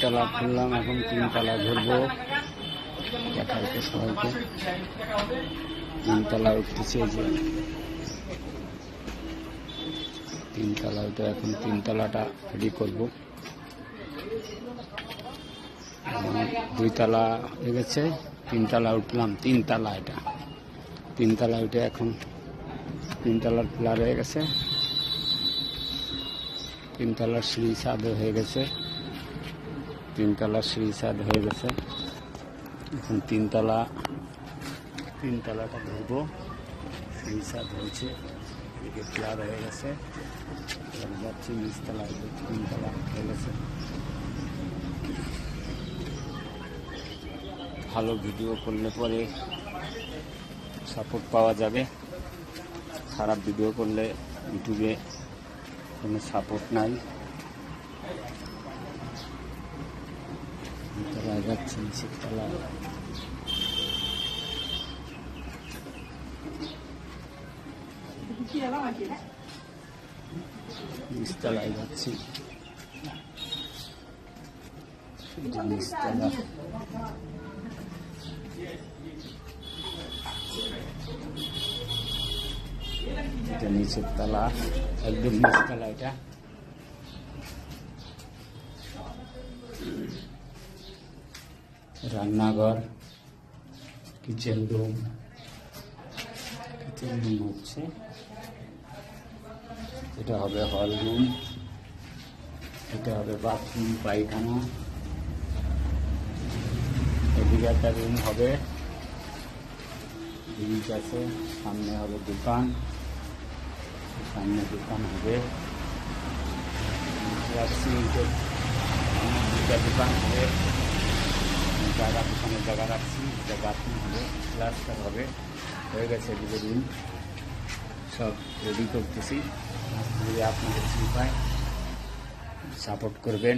দুইতলা খুললাম, এখন তিনতলা ঘুরবো, দেখাইতে সবাইকে। তিনতলা উঠতেছে, যে তিনতলা উঠে এখন তিনতলাটা রেডি করবো। দুইতলা হয়ে গেছে, তিনতলা উঠলাম। তিনতলা, এটা তিনতলা উঠে এখন তিনতলার পিলার হয়ে গেছে, তিনতলার সিঁড়ি ছাদ হয়ে গেছে, তিনতলার সিঁড়ি ছাদ হয়ে গেছে। এখন তিনতলাটা ধরবো, সিঁড়ি ছাদ হয়েছে, এদিকে পিলার হয়ে গেছে। যাচ্ছি নিচতলা, তিনতলা হয়ে গেছে। ভালো ভিডিও করলে পরে সাপোর্ট পাওয়া যাবে, খারাপ ভিডিও করলে ইউটিউবে কোনো সাপোর্ট নাই। তলায় যাচ্ছি, নিচতলা। নিচতলায় যাচ্ছি, নিচতলা। এটা নিচের তলা, একদম নিচতলা। এটা রান্নাঘর, কিচেন রুম হচ্ছে। এটা হবে হল রুম, এটা হবে বাথরুম, পায়খানা। এদিকে একটা রুম হবে, ব্রিজ আছে, সামনে হবে দোকান, সামনে দোকান হবে। দুটা দোকান হবে, দোকানের জায়গা রাখছি। এটা বাথরুম হবে, প্লাস্টার হবে, হয়ে গেছে। এদিকে রুম সব রেডি করতেছি। যদি আপনাদের চিন্তায় সাপোর্ট করবেন।